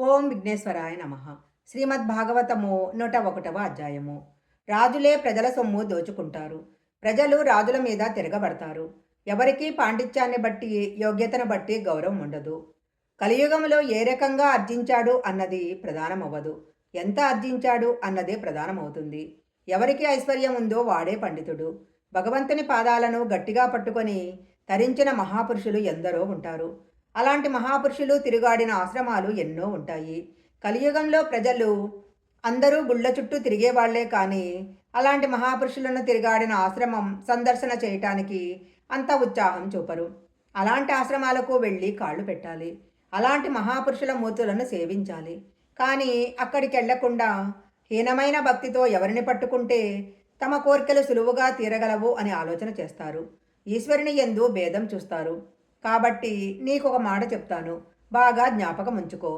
ఓం విఘ్నేశ్వరాయ నమ. శ్రీమద్భాగవతము 101వ అధ్యాయము. రాజులే ప్రజల సొమ్ము దోచుకుంటారు. ప్రజలు రాజుల మీద తిరగబడతారు. ఎవరికీ పాండిత్యాన్ని బట్టి, యోగ్యతను బట్టి గౌరవం ఉండదు. కలియుగంలో ఏ రకంగా అర్జించాడు అన్నది ప్రధానమవ్వదు. ఎంత అర్జించాడు అన్నదే ప్రధానమవుతుంది. ఎవరికి ఐశ్వర్యం ఉందో వాడే పండితుడు. భగవంతుని పాదాలను గట్టిగా పట్టుకొని తరించిన మహాపురుషులు ఎందరో ఉంటారు. అలాంటి మహాపురుషులు తిరుగాడిన ఆశ్రమాలు ఎన్నో ఉంటాయి. కలియుగంలో ప్రజలు అందరూ గుళ్ళ చుట్టూ తిరిగేవాళ్లే కానీ అలాంటి మహాపురుషులను తిరిగాడిన ఆశ్రమం సందర్శన చేయటానికి అంత ఉత్సాహం చూపరు. అలాంటి ఆశ్రమాలకు వెళ్ళి కాళ్ళు పెట్టాలి. అలాంటి మహాపురుషుల మూర్తులను సేవించాలి. కానీ అక్కడికి వెళ్లకుండా హీనమైన భక్తితో ఎవరిని పట్టుకుంటే తమ కోరికలు సులువుగా తీరగలవు అని ఆలోచన చేస్తారు. ఈశ్వరుని యందు భేదం చూస్తారు. కాబట్టి నీకొక మాట చెప్తాను, బాగా జ్ఞాపకం ఉంచుకో.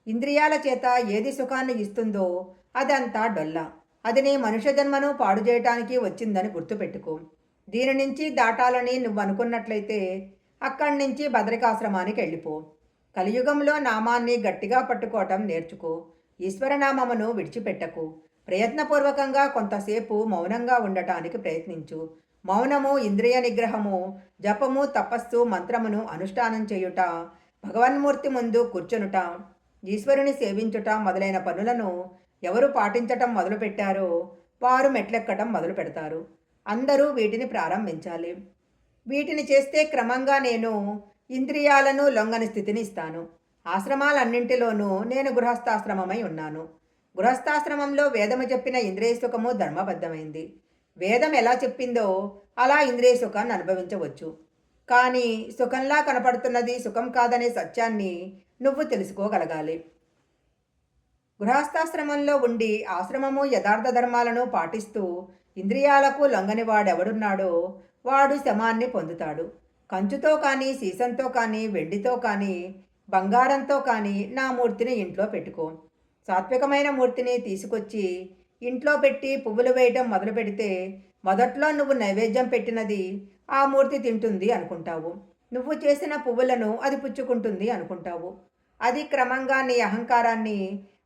ఇంద్రియాల చేత ఏది సుఖాన్ని ఇస్తుందో అదంతా డొల్ల. అది నీ మనుష్య జన్మను పాడు చేయటానికి వచ్చిందని గుర్తుపెట్టుకో. దీని నుంచి దాటాలని నువ్వు అనుకున్నట్లయితే అక్కడి నుంచి బదరికాశ్రమానికి వెళ్ళిపో. కలియుగంలో నామాన్ని గట్టిగా పట్టుకోవటం నేర్చుకో. ఈశ్వరనామమును విడిచిపెట్టకు. ప్రయత్నపూర్వకంగా కొంతసేపు మౌనంగా ఉండటానికి ప్రయత్నించు. మౌనము, ఇంద్రియ నిగ్రహము, జపము, తపస్సు, మంత్రమును అనుష్ఠానం చేయుట, భగవన్మూర్తి ముందు కూర్చొనుట, ఈశ్వరుని సేవించుట మొదలైన పనులను ఎవరు పాటించటం మొదలుపెట్టారో వారు మెట్లెక్కటం మొదలు పెడతారు. అందరూ వీటిని ప్రారంభించాలి. వీటిని చేస్తే క్రమంగా నేను ఇంద్రియాలను లొంగని స్థితిని ఇస్తాను. ఆశ్రమాలన్నింటిలోనూ నేను గృహస్థాశ్రమమై ఉన్నాను. గృహస్థాశ్రమంలో వేదము చెప్పిన ఇంద్రియ సుఖము ధర్మబద్ధమైంది. వేదం ఎలా చెప్పిందో అలా ఇంద్రియ సుఖాన్ని అనుభవించవచ్చు. కానీ సుఖంలా కనపడుతున్నది సుఖం కాదనే సత్యాన్ని నువ్వు తెలుసుకోగలగాలి. గృహస్థాశ్రమంలో ఉండి ఆశ్రమము యథార్థ ధర్మాలను పాటిస్తూ ఇంద్రియాలకు లొంగని వాడెవడున్నాడో వాడు శమాన్ని పొందుతాడు. కంచుతో కానీ, సీసంతో కానీ, వెండితో కానీ, బంగారంతో కానీ నా మూర్తిని ఇంట్లో పెట్టుకో. సాత్వికమైన మూర్తిని తీసుకొచ్చి ఇంట్లో పెట్టి పువ్వులు వేయటం మొదలు పెడితే మొదట్లో నువ్వు నైవేద్యం పెట్టినది ఆ మూర్తి తింటుంది అనుకుంటావు. నువ్వు చేసిన పువ్వులను అది పుచ్చుకుంటుంది అనుకుంటావు. అది క్రమంగా నీ అహంకారాన్ని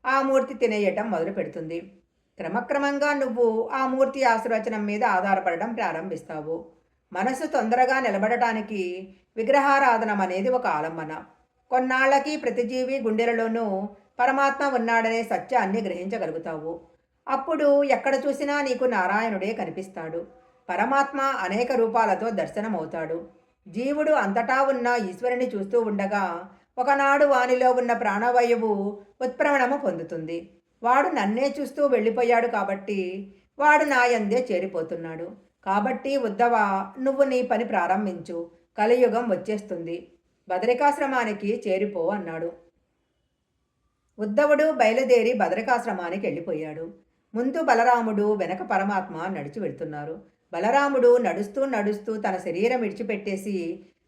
ఆ మూర్తి తినేయటం మొదలు పెడుతుంది. క్రమక్రమంగా నువ్వు ఆ మూర్తి ఆశీర్వచనం మీద ఆధారపడడం ప్రారంభిస్తావు. మనసు తొందరగా నిలబడటానికి విగ్రహారాధనం అనేది ఒక ఆలంబన. కొన్నాళ్లకి ప్రతిజీవి గుండెలలోనూ పరమాత్మ ఉన్నాడనే సత్యాన్ని గ్రహించగలుగుతావు. అప్పుడు ఎక్కడ చూసినా నీకు నారాయణుడే కనిపిస్తాడు. పరమాత్మ అనేక రూపాలతో దర్శనమవుతాడు. జీవుడు అంతటా ఉన్న ఈశ్వరుని చూస్తూ ఉండగా ఒకనాడు వానిలో ఉన్న ప్రాణవాయువు ఉత్ప్రవణము పొందుతుంది. వాడు నన్నే చూస్తూ వెళ్ళిపోయాడు కాబట్టి వాడు నాయందే చేరిపోతున్నాడు. కాబట్టి ఉద్ధవ, నువ్వు నీ పని ప్రారంభించు. కలియుగం వచ్చేస్తుంది. బదరికాశ్రమానికి చేరిపో అన్నాడు. ఉద్ధవుడు బయలుదేరి బదరికాశ్రమానికి వెళ్ళిపోయాడు. ముందు బలరాముడు, వెనక పరమాత్మ నడిచి వెళ్తున్నారు. బలరాముడు నడుస్తూ నడుస్తూ తన శరీరం విడిచిపెట్టేసి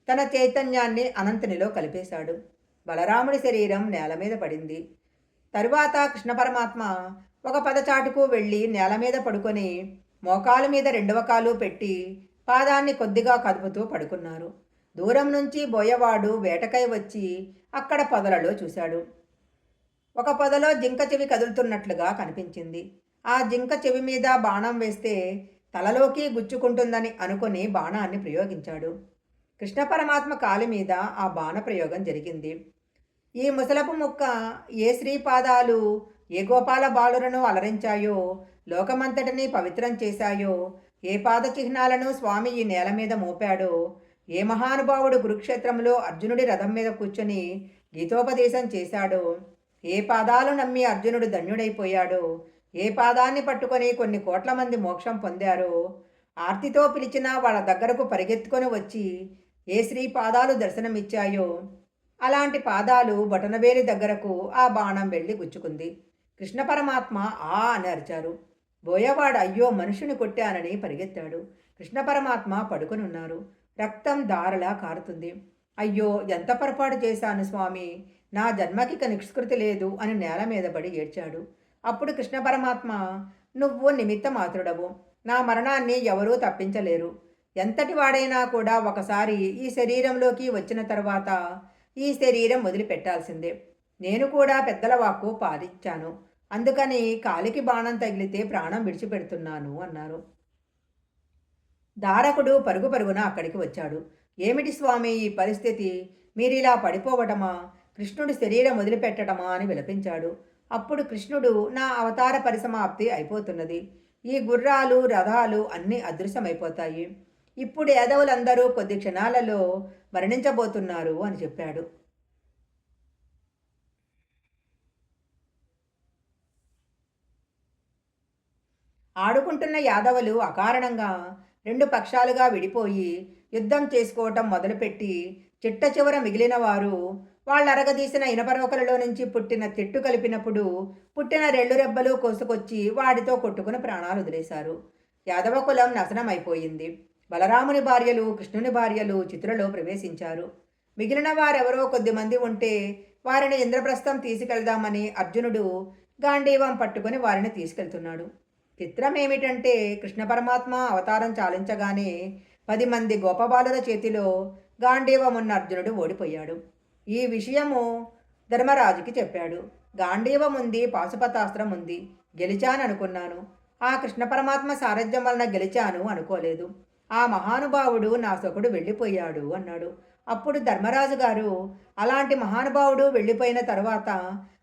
తన చైతన్యాన్ని అనంతునిలో కలిపేశాడు. బలరాముడి శరీరం నేల మీద పడింది. తరువాత కృష్ణ పరమాత్మ ఒక పదచాటుకు వెళ్ళి నేల మీద పడుకొని మోకాలు మీద రెండవ కాలు పెట్టి పాదాన్ని కొద్దిగా కదుపుతూ పడుకున్నారు. దూరం నుంచి బోయవాడు వేటకై వచ్చి అక్కడ పొదలలో చూశాడు. ఒక పొదలో జింక చెవి కదులుతున్నట్లుగా కనిపించింది. ఆ జింక చెవి మీద బాణం వేస్తే తలలోకి గుచ్చుకుంటుందని అనుకుని బాణాన్ని ప్రయోగించాడు. కృష్ణ పరమాత్మ కాలి మీద ఆ బాణ ప్రయోగం జరిగింది. ఈ ముసలపు ముక్క ఏ శ్రీపాదాలు ఏ గోపాల బాలులను అలరించాయో, లోకమంతటినీ పవిత్రం చేశాయో, ఏ పాద చిహ్నాలను స్వామి ఈ నేల మీద మోపాడో, ఏ మహానుభావుడు కురుక్షేత్రంలో అర్జునుడి రథం మీద కూర్చొని గీతోపదేశం చేశాడో, ఏ పాదాలు నమ్మి అర్జునుడు ధన్యుడైపోయాడో, ఏ పాదాన్ని పట్టుకొని కొన్ని కోట్ల మంది మోక్షం పొందారో, ఆర్తితో పిలిచినా వాళ్ళ దగ్గరకు పరిగెత్తుకొని వచ్చి ఏ శ్రీ పాదాలు దర్శనమిచ్చాయో అలాంటి పాదాలు బొటనవేలి దగ్గరకు ఆ బాణం వెళ్ళి గుచ్చుకుంది. కృష్ణ పరమాత్మ ఆ అని అరిచారు. బోయవాడు అయ్యో మనుషుని కొట్టానని పరిగెత్తాడు. కృష్ణ పరమాత్మ పడుకొని ఉన్నారు. రక్తం దారలా కారుతుంది. అయ్యో ఎంత పొరపాటు చేశాను స్వామి, నా జన్మకి నిష్కృతి లేదు అని నేల మీద పడి ఏడ్చాడు. అప్పుడు కృష్ణ పరమాత్మ, నువ్వు నిమిత్త మాత్రుడవు, నా మరణాన్ని ఎవరూ తప్పించలేరు. ఎంతటి వాడైనా కూడా ఒకసారి ఈ శరీరంలోకి వచ్చిన తర్వాత ఈ శరీరం వదిలిపెట్టాల్సిందే. నేను కూడా పెద్దల వాక్కు పాలించాను. అందుకని కాలికి బాణం తగిలితే ప్రాణం విడిచిపెడుతున్నాను అన్నారు. ధారకుడు పరుగు పరుగున అక్కడికి వచ్చాడు. ఏమిటి స్వామి ఈ పరిస్థితి? మీరిలా పడిపోవటమా? కృష్ణుడి శరీరం వదిలిపెట్టడమా అని విలపించాడు. అప్పుడు కృష్ణుడు, నా అవతార పరిసమాప్తి అయిపోతున్నది. ఈ గుర్రాలు, రథాలు అన్నీ అదృశ్యమైపోతాయి. ఇప్పుడు యాదవులందరూ కొద్ది క్షణాలలో మరణించబోతున్నారు అని చెప్పాడు. ఆడుకుంటున్న యాదవులు అకారణంగా రెండు పక్షాలుగా విడిపోయి యుద్ధం చేసుకోవటం మొదలుపెట్టి చిట్ట చివర మిగిలిన వారు వాళ్ళరగదీసిన ఇనపరోకలలో నుంచి పుట్టిన చెట్టు కలిపినప్పుడు పుట్టిన రెళ్ళు రెబ్బలు కోసుకొచ్చి వాడితో కొట్టుకుని ప్రాణాలు వదిలేశారు. యాదవ కులం నాశనం అయిపోయింది. బలరాముని భార్యలు, కృష్ణుని భార్యలు చిత్రలో ప్రవేశించారు. మిగిలిన వారెవరో కొద్దిమంది ఉంటే వారిని ఇంద్రప్రస్థం తీసుకెళ్దామని అర్జునుడు గాంధీవం పట్టుకుని వారిని తీసుకెళ్తున్నాడు. చిత్రం ఏమిటంటే కృష్ణ పరమాత్మ అవతారం చాలించగానే 10 మంది గోపబాలుల చేతిలో గాంధీవమున్న అర్జునుడు ఓడిపోయాడు. ఈ విషయము ధర్మరాజుకి చెప్పాడు. గాంధీవం ఉంది, పాశుపతాస్త్రం ఉంది, గెలిచాననుకున్నాను. ఆ కృష్ణ పరమాత్మ సారథ్యం వలన గెలిచాను అనుకోలేదు. ఆ మహానుభావుడు నా సొకుడు వెళ్ళిపోయాడు అన్నాడు. అప్పుడు ధర్మరాజు గారు, అలాంటి మహానుభావుడు వెళ్ళిపోయిన తరువాత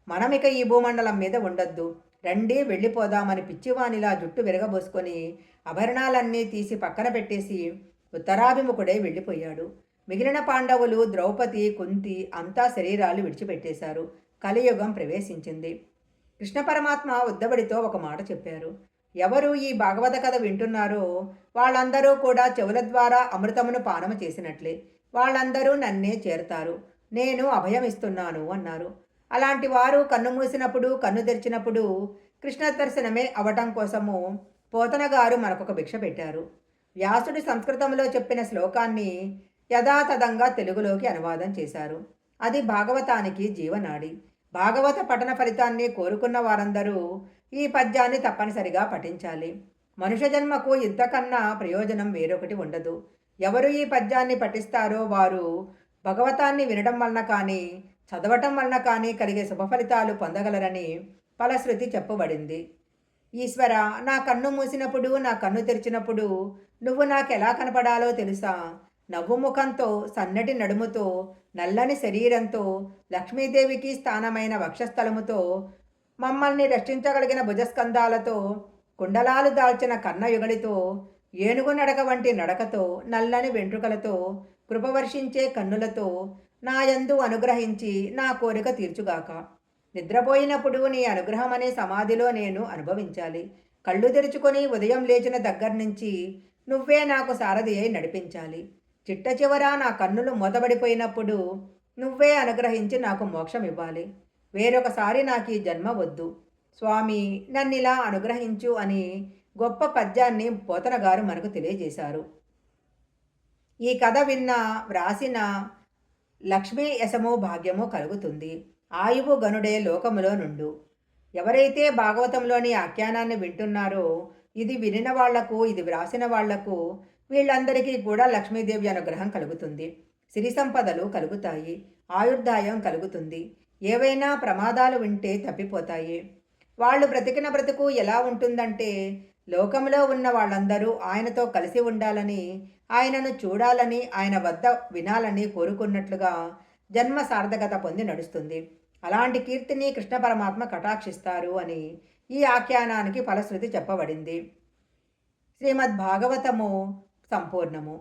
మనమిక ఈ భూమండలం మీద ఉండొద్దు, రండి వెళ్ళిపోదామని పిచ్చివానిలా జుట్టు విరగబోసుకొని ఆభరణాలన్నీ తీసి పక్కన పెట్టేసి ఉత్తరాభిముఖుడై వెళ్ళిపోయాడు. మిగిలిన పాండవులు, ద్రౌపది, కుంతి అంతా శరీరాలు విడిచిపెట్టేశారు. కలియుగం ప్రవేశించింది. కృష్ణ పరమాత్మ ఉద్దబడితో ఒక మాట చెప్పారు. ఎవరు ఈ భాగవత కథ వింటున్నారో వాళ్ళందరూ కూడా చెవుల ద్వారా అమృతమును పానము చేసినట్లే. వాళ్ళందరూ నన్నే చేరతారు. నేను అభయం ఇస్తున్నాను అన్నారు. అలాంటి వారు కన్ను మూసినప్పుడు, కన్ను తెరిచినప్పుడు కృష్ణ దర్శనమే అవటం కోసము పోతన గారు మనకొక భిక్ష పెట్టారు. వ్యాసుడు సంస్కృతంలో చెప్పిన శ్లోకాన్ని యథాతథంగా తెలుగులోకి అనువాదం చేశారు. అది భాగవతానికి జీవనాడి. భాగవత పఠన ఫలితాన్ని కోరుకున్న వారందరూ ఈ పద్యాన్ని తప్పనిసరిగా పఠించాలి. మనుష్య జన్మకు ఇంతకన్నా ప్రయోజనం వేరొకటి ఉండదు. ఎవరు ఈ పద్యాన్ని పఠిస్తారో వారు భగవతాన్ని వినడం వలన కానీ, చదవటం వలన కానీ కలిగే శుభ ఫలితాలు పొందగలరని ఫలశ్రుతి చెప్పబడింది. ఈశ్వర, నా కన్ను మూసినప్పుడు, నా కన్ను తెరిచినప్పుడు నువ్వు నాకెలా కనపడాలో తెలుసా? నవ్వు ముఖంతో, సన్నటి నడుముతో, నల్లని శరీరంతో, లక్ష్మీదేవికి స్థానమైన వక్షస్థలముతో, మమ్మల్ని రక్షించగలిగిన భుజస్కంధాలతో, కుండలాలు దాల్చిన కన్నయుగలితో, ఏనుగు నడక వంటి నడకతో, నల్లని వెంట్రుకలతో, కృపవర్షించే కన్నులతో నాయందు అనుగ్రహించి నా కోరిక తీర్చుగాక. నిద్రపోయినప్పుడు నీ అనుగ్రహం అనే సమాధిలో నేను అనుభవించాలి. కళ్ళు తెరుచుకొని ఉదయం లేచిన దగ్గర నుంచి నువ్వే నాకు సారథి అయి నడిపించాలి. చిట్ట చివర నా కన్నులు మూతబడిపోయినప్పుడు నువ్వే అనుగ్రహించి నాకు మోక్షం ఇవ్వాలి. వేరొకసారి నాకు ఈ జన్మ వద్దు. స్వామి, నన్నిలా అనుగ్రహించు అని గొప్ప పద్యాన్ని పోతన గారు మనకు తెలియజేశారు. ఈ కథ విన్న, వ్రాసిన లక్ష్మీ యశము భాగ్యము కలుగుతుంది. ఆయువు గనుడే లోకములో నుండు. ఎవరైతే భాగవతంలోని ఆఖ్యానాన్ని వింటున్నారో ఇది వినిన వాళ్లకు, ఇది వ్రాసిన వాళ్లకు, వీళ్ళందరికీ కూడా లక్ష్మీదేవి అనుగ్రహం కలుగుతుంది. సిరి సంపదలు కలుగుతాయి. ఆయుర్దాయం కలుగుతుంది. ఏవైనా ప్రమాదాలు వింటే తప్పిపోతాయి. వాళ్ళు బ్రతికిన బ్రతుకు ఎలా ఉంటుందంటే, లోకంలో ఉన్న వాళ్ళందరూ ఆయనతో కలిసి ఉండాలని, ఆయనను చూడాలని, ఆయన వద్ద వినాలని కోరుకున్నట్లుగా జన్మ సార్థకత పొంది నడుస్తుంది. అలాంటి కీర్తిని కృష్ణ పరమాత్మ కటాక్షిస్తారు అని ఈ ఆఖ్యానానికి ఫలశ్రుతి చెప్పబడింది. శ్రీమద్భాగవతము సంపూర్ణము.